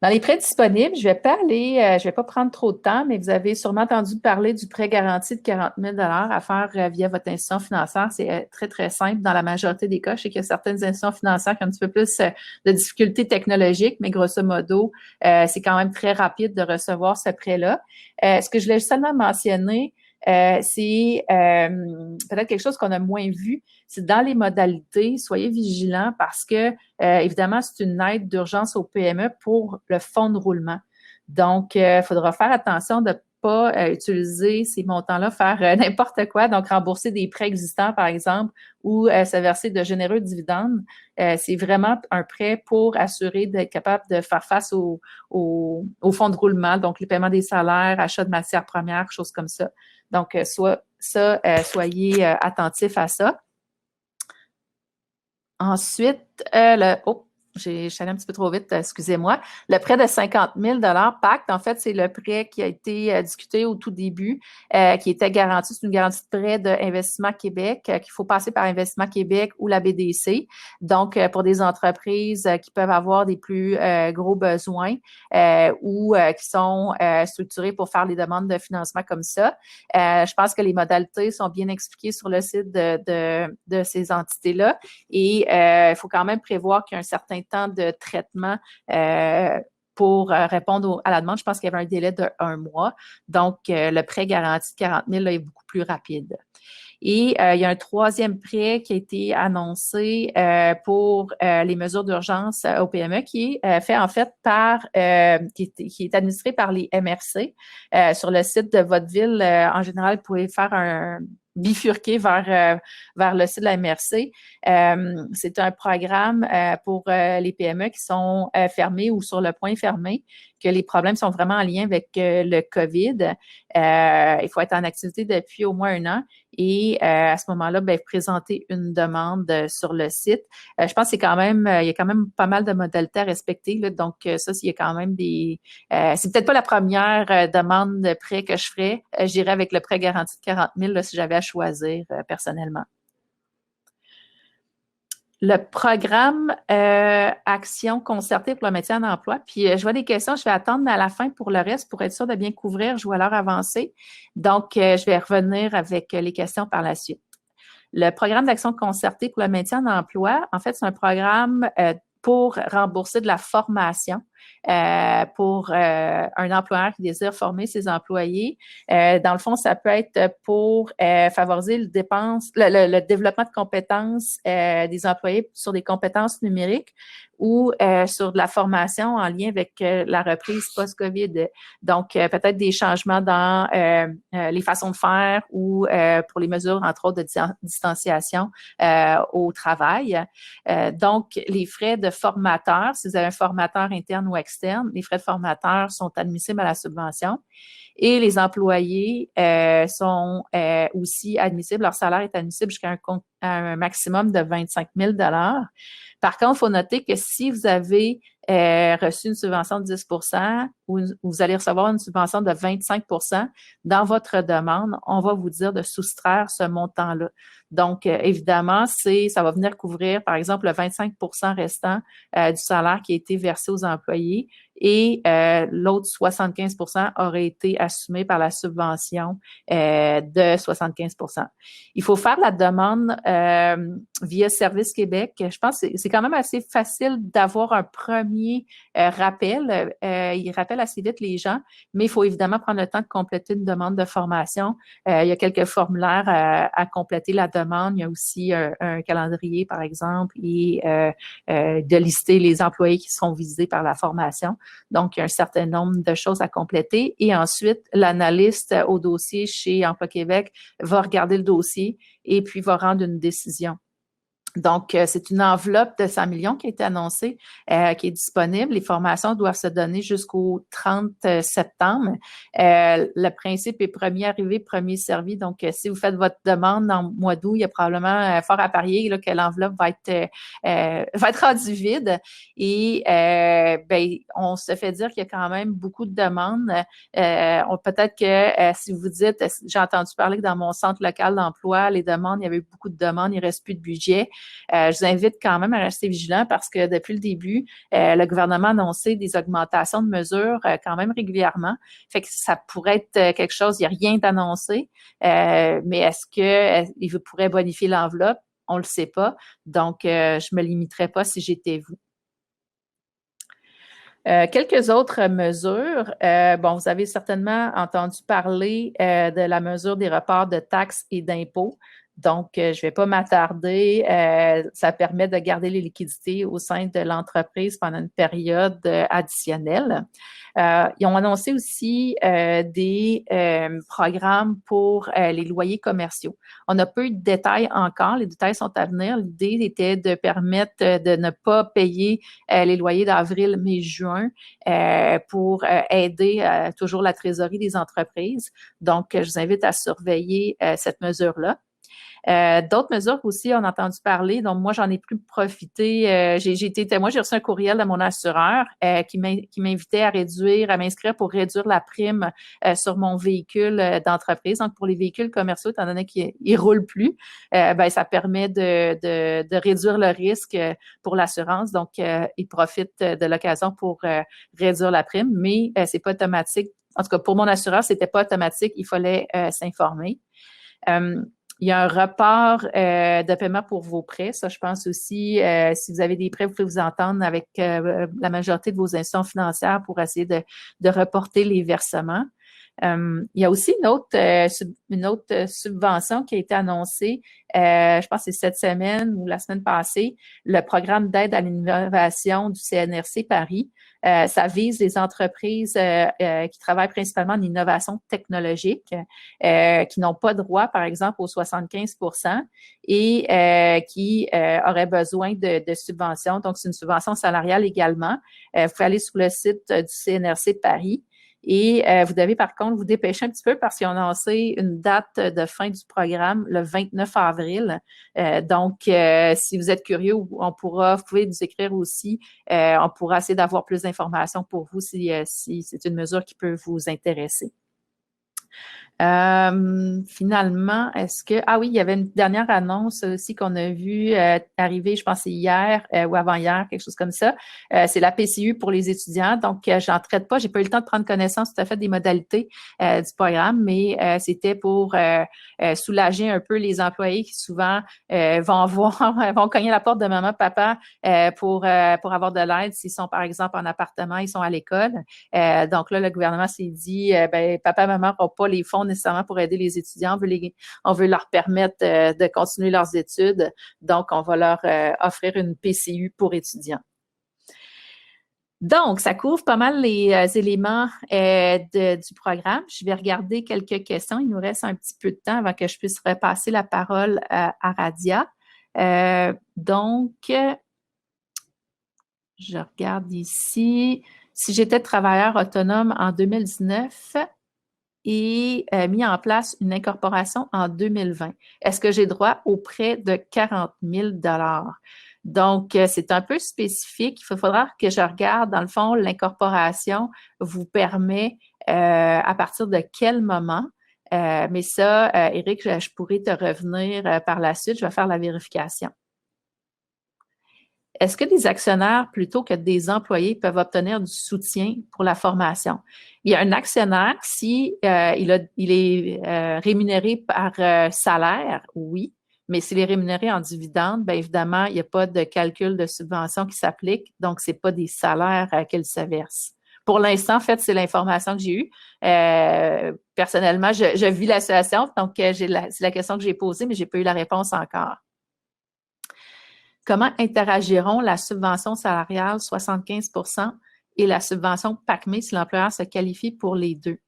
S2: Dans les prêts disponibles, je ne vais pas prendre trop de temps, mais vous avez sûrement entendu parler du prêt garanti de 40 000 $ à faire via votre institution financière. C'est très, très simple dans la majorité des cas. Je sais qu'il y a certaines institutions financières qui ont un petit peu plus de difficultés technologiques, mais grosso modo, c'est quand même très rapide de recevoir ce prêt-là. Ce que je voulais seulement mentionner, c'est peut-être quelque chose qu'on a moins vu, c'est dans les modalités, soyez vigilants parce que, évidemment, c'est une aide d'urgence au PME pour le fonds de roulement. Donc, il faudra faire attention de pas utiliser ces montants-là, faire n'importe quoi, donc rembourser des prêts existants, par exemple, ou se verser de généreux dividendes. C'est vraiment un prêt pour assurer d'être capable de faire face au fonds de roulement, donc les paiements des salaires, achat de matières premières, choses comme ça. Donc, soyez attentifs à ça. Ensuite, je suis allée un petit peu trop vite, excusez-moi. Le prêt de 50 000 Pacte, en fait, c'est le prêt qui a été discuté au tout début, qui était garanti. C'est une garantie de prêt d'Investissement Québec, qu'il faut passer par Investissement Québec ou la BDC. Donc, pour des entreprises qui peuvent avoir des plus gros besoins ou qui sont structurées pour faire les demandes de financement comme ça. Je pense que les modalités sont bien expliquées sur le site de ces entités-là. Et il faut quand même prévoir qu'il y a un certain temps de traitement pour répondre à la demande. Je pense qu'il y avait un délai de 1 mois. Donc, le prêt garanti de 40 000 là, est beaucoup plus rapide. Et il y a un troisième prêt qui a été annoncé pour les mesures d'urgence au PME qui est fait en fait qui est administré par les MRC. Sur le site de votre ville, en général, vous pouvez faire un bifurquer vers le site de la MRC. C'est un programme pour les PME qui sont fermées ou sur le point fermé, que les problèmes sont vraiment en lien avec le COVID. Il faut être en activité depuis au moins 1 an et à ce moment-là, présenter une demande sur le site. Je pense qu'il y a quand même pas mal de modalités à respecter. Là, donc, ça, il y a quand même c'est peut-être pas la première demande de prêt que je ferais. J'irais avec le prêt garanti de 40 000 là, si j'avais à choisir personnellement. Le programme Action concertée pour le maintien en emploi. Puis, je vois des questions, je vais attendre à la fin pour le reste pour être sûr de bien couvrir. Je vois l'heure avancer. Donc, je vais revenir avec les questions par la suite. Le programme d'Action concertée pour le maintien en emploi, en fait, c'est un programme pour rembourser de la formation pour un employeur qui désire former ses employés. Dans le fond, ça peut être pour favoriser le développement de compétences des employés sur des compétences numériques ou sur de la formation en lien avec la reprise post-COVID. Donc, peut-être des changements dans les façons de faire ou pour les mesures, entre autres, de distanciation au travail. Donc, les frais de formateur, si vous avez un formateur interne ou externe, les frais de formateur sont admissibles à la subvention. Et les employés sont aussi admissibles, leur salaire est admissible jusqu'à un maximum de 25 000 $. Par contre, il faut noter que si vous avez reçu une subvention de 10 ou vous allez recevoir une subvention de 25 dans votre demande, on va vous dire de soustraire ce montant-là. Donc, évidemment, ça va venir couvrir, par exemple, le 25 restant du salaire qui a été versé aux employés et l'autre 75 aurait été assumé par la subvention de 75 Il faut faire la demande via Service Québec. Je pense que c'est quand même assez facile d'avoir un premier rappel. Il rappelle assez vite les gens, mais il faut évidemment prendre le temps de compléter une demande de formation. Il y a quelques formulaires à compléter la demande. Il y a aussi un calendrier, par exemple, et de lister les employés qui seront visés par la formation. Donc, il y a un certain nombre de choses à compléter. Et ensuite, l'analyste au dossier chez Emploi Québec va regarder le dossier et puis va rendre une décision. Donc, c'est une enveloppe de 100 millions qui a été annoncée, qui est disponible. Les formations doivent se donner jusqu'au 30 septembre. Le principe est premier arrivé, premier servi. Donc, si vous faites votre demande en mois d'août, il y a probablement fort à parier là, que l'enveloppe va être rendue vide. Et on se fait dire qu'il y a quand même beaucoup de demandes. Peut-être que si vous dites, j'ai entendu parler que dans mon centre local d'emploi, les demandes, il y avait beaucoup de demandes, il ne reste plus de budget. Je vous invite quand même à rester vigilant parce que depuis le début, le gouvernement a annoncé des augmentations de mesures quand même régulièrement. Fait que ça pourrait être quelque chose, il n'y a rien d'annoncé, mais est-ce qu'il pourrait bonifier l'enveloppe? On ne le sait pas. Donc, je ne me limiterai pas si j'étais vous. Quelques autres mesures. Vous avez certainement entendu parler de la mesure des reports de taxes et d'impôts. Donc, je ne vais pas m'attarder. Ça permet de garder les liquidités au sein de l'entreprise pendant une période additionnelle. Ils ont annoncé aussi des programmes pour les loyers commerciaux. On n'a peu de détails encore. Les détails sont à venir. L'idée était de permettre de ne pas payer les loyers d'avril, mai, juin pour aider toujours la trésorerie des entreprises. Donc, je vous invite à surveiller cette mesure-là. D'autres mesures aussi, on a entendu parler, donc moi, j'en ai plus profité. J'ai été témoin, j'ai reçu un courriel de mon assureur qui m'invitait à m'inscrire pour réduire la prime sur mon véhicule d'entreprise. Donc, pour les véhicules commerciaux, étant donné qu'ils ne roulent plus, ça permet de réduire le risque pour l'assurance. Donc, ils profitent de l'occasion pour réduire la prime, mais c'est pas automatique. En tout cas, pour mon assureur, c'était pas automatique. Il fallait s'informer. Il y a un report de paiement pour vos prêts. Ça, je pense aussi, si vous avez des prêts, vous pouvez vous entendre avec la majorité de vos institutions financières pour essayer de reporter les versements. Il y a aussi une autre subvention qui a été annoncée, je pense que c'est cette semaine ou la semaine passée, le programme d'aide à l'innovation du CNRC Paris. Ça vise les entreprises qui travaillent principalement en innovation technologique, qui n'ont pas droit, par exemple, aux 75% et qui auraient besoin de subventions. Donc, c'est une subvention salariale également. Vous pouvez aller sur le site du CNRC Paris. Et vous devez, par contre, vous dépêcher un petit peu parce qu'ils ont lancé une date de fin du programme le 29 avril. Donc, si vous êtes curieux, vous pouvez nous écrire aussi. On pourra essayer d'avoir plus d'informations pour vous si c'est une mesure qui peut vous intéresser. Finalement, oui, il y avait une dernière annonce aussi qu'on a vue arriver, je pense, hier ou avant-hier, quelque chose comme ça. C'est la PCU pour les étudiants. Donc, j'en traite pas. J'ai pas eu le temps de prendre connaissance tout à fait des modalités du programme, mais c'était pour soulager un peu les employés qui souvent vont cogner à la porte de maman, papa pour avoir de l'aide s'ils sont, par exemple, en appartement, ils sont à l'école. Donc là, le gouvernement s'est dit, papa, maman n'auront pas les fonds nécessairement pour aider les étudiants. On veut leur permettre de continuer leurs études. Donc, on va leur offrir une PCU pour étudiants. Donc, ça couvre pas mal les éléments du programme. Je vais regarder quelques questions. Il nous reste un petit peu de temps avant que je puisse repasser la parole à Radia. Donc, je regarde ici. Si j'étais travailleur autonome en 2019 et mis en place une incorporation en 2020, est-ce que j'ai droit au prêt de 40 000 $? Donc, c'est un peu spécifique. Il faudra que je regarde, dans le fond, l'incorporation vous permet à partir de quel moment. Mais ça, Éric, je pourrais te revenir par la suite. Je vais faire la vérification. Est-ce que des actionnaires, plutôt que des employés, peuvent obtenir du soutien pour la formation? Il y a un actionnaire, si il est rémunéré par salaire, oui, mais s'il est rémunéré en dividendes, bien évidemment, il n'y a pas de calcul de subvention qui s'applique, donc ce n'est pas des salaires qu'elle se verse. Pour l'instant, en fait, c'est l'information que j'ai eue. Personnellement, je vis la situation, donc c'est la question que j'ai posée, mais je n'ai pas eu la réponse encore. Comment interagiront la subvention salariale 75% et la subvention PACME si l'employeur se qualifie pour les deux?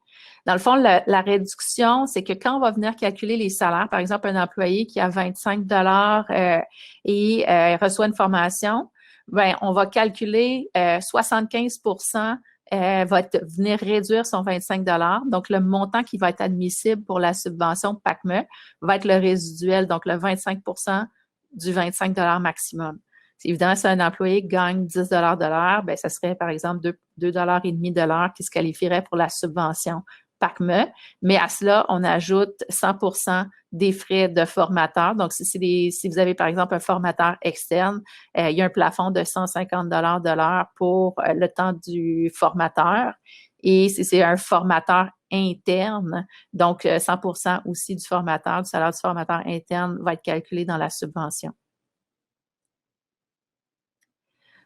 S2: Dans le fond, la réduction, c'est que quand on va venir calculer les salaires, par exemple, un employé qui a 25 $ et reçoit une formation, bien, on va calculer 75% va venir réduire son 25 $. Donc, le montant qui va être admissible pour la subvention PACME va être le résiduel, donc le 25% du 25 $ maximum. Évidemment, si un employé gagne 10 $ de l'heure, bien, ça serait, par exemple, 2,5 $ de l'heure qui se qualifierait pour la subvention PACME. Mais à cela, on ajoute 100% des frais de formateur. Donc, si vous avez, par exemple, un formateur externe, il y a un plafond de 150 $ de l'heure pour le temps du formateur. Et si c'est un formateur interne, donc 100% aussi du salaire du formateur interne va être calculé dans la subvention.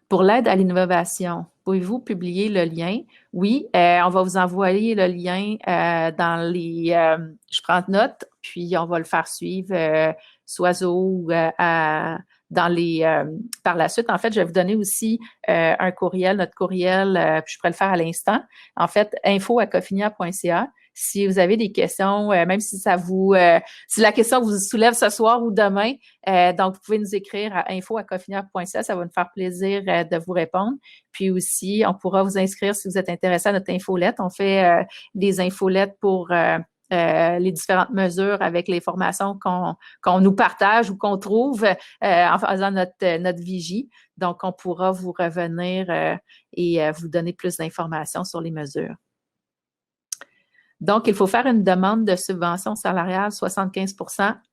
S2: Pour l'aide à l'innovation, pouvez-vous publier le lien? Oui, on va vous envoyer le lien dans les... je prends note, puis on va le faire suivre ou dans les... par la suite, en fait, je vais vous donner aussi un courriel, notre courriel, puis je pourrais le faire à l'instant. En fait, info@cofinia.ca. Si vous avez des questions, même si ça vous... si la question vous soulève ce soir ou demain, donc, vous pouvez nous écrire à info@cofinia.ca, ça va nous faire plaisir de vous répondre. Puis aussi, on pourra vous inscrire si vous êtes intéressé à notre infolette. On fait des infolettes pour les différentes mesures avec les formations qu'on nous partage ou qu'on trouve en faisant notre vigie. Donc, on pourra vous revenir et vous donner plus d'informations sur les mesures. Donc, il faut faire une demande de subvention salariale 75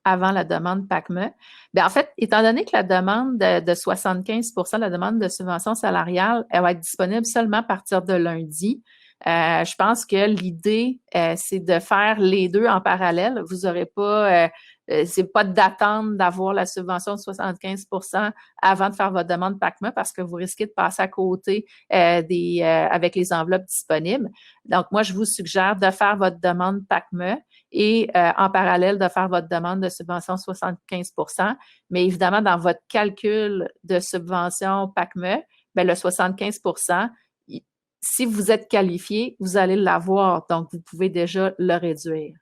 S2: avant la demande PACME. Bien, en fait, étant donné que la demande de 75 la demande de subvention salariale, elle va être disponible seulement à partir de lundi. Je pense que l'idée, c'est de faire les deux en parallèle. Vous n'aurez pas, c'est pas d'attendre d'avoir la subvention de 75 avant de faire votre demande PACME parce que vous risquez de passer à côté avec les enveloppes disponibles. Donc, moi, je vous suggère de faire votre demande PACME et en parallèle de faire votre demande de subvention 75 mais évidemment, dans votre calcul de subvention PACME, bien, le 75 si vous êtes qualifié, vous allez l'avoir, donc vous pouvez déjà le réduire.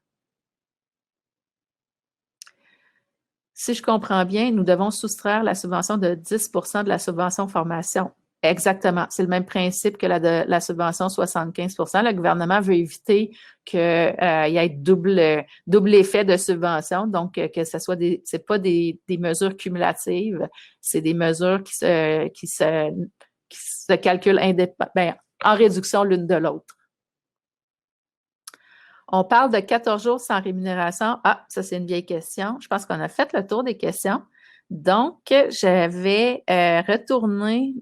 S2: Si je comprends bien, nous devons soustraire la subvention de 10 de la subvention formation. Exactement. C'est le même principe que la subvention 75 Le gouvernement veut éviter qu'il y ait double effet de subvention, donc que ce soit c'est pas des mesures cumulatives, c'est des mesures qui se calculent en réduction l'une de l'autre. On parle de 14 jours sans rémunération. Ah, ça, c'est une vieille question. Je pense qu'on a fait le tour des questions. Donc, je vais retourner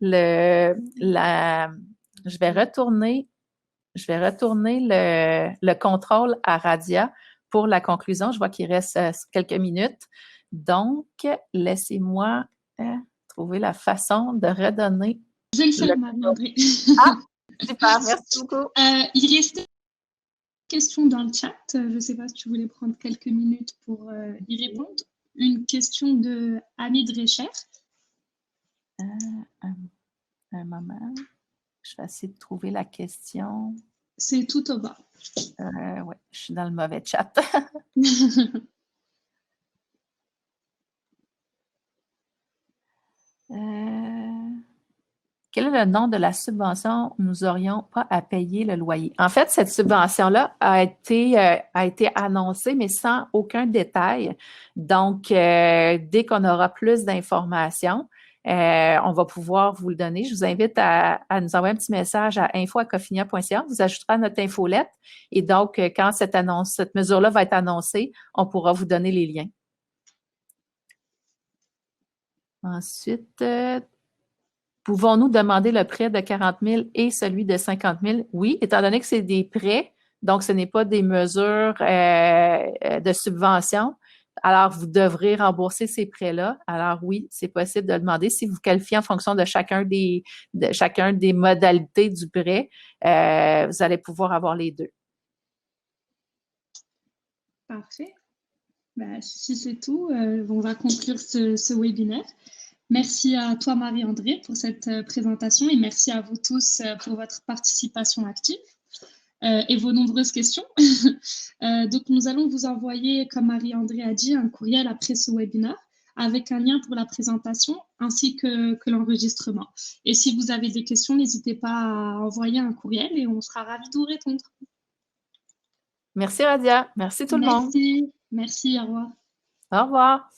S2: le contrôle à Radia pour la conclusion. Je vois qu'il reste quelques minutes. Donc, laissez-moi trouver la façon de redonner.
S1: Je vais le faire, Marie-André.
S2: Ah, super, merci beaucoup.
S1: Il restait question dans le chat. Je ne sais pas si tu voulais prendre quelques minutes pour y répondre. Une question de Hamid Recher.
S2: Un moment. Je vais essayer de trouver la question.
S1: C'est tout au bas.
S2: Oui, je suis dans le mauvais chat. Quel est le nom de la subvention où nous n'aurions pas à payer le loyer? En fait, cette subvention-là a été annoncée, mais sans aucun détail. Donc, dès qu'on aura plus d'informations, on va pouvoir vous le donner. Je vous invite à nous envoyer un petit message à info@cofinia.ca. Vous ajouterez notre infolette. Et donc, quand cette mesure-là va être annoncée, on pourra vous donner les liens. Ensuite, pouvons-nous demander le prêt de 40 000 et celui de 50 000? Oui, étant donné que c'est des prêts, donc ce n'est pas des mesures de subvention. Alors, vous devrez rembourser ces prêts-là. Alors oui, c'est possible de le demander. Si vous qualifiez en fonction de chacun des modalités du prêt, vous allez pouvoir avoir les deux.
S1: Parfait. Ben, si c'est tout, on va conclure ce webinaire. Merci à toi, Marie-André, pour cette présentation et merci à vous tous pour votre participation active et vos nombreuses questions. Donc, nous allons vous envoyer, comme Marie-André a dit, un courriel après ce webinaire avec un lien pour la présentation ainsi que l'enregistrement. Et si vous avez des questions, n'hésitez pas à envoyer un courriel et on sera ravis de vous répondre.
S2: Merci, Radia. Merci tout le monde.
S1: Merci, au revoir.
S2: Au revoir.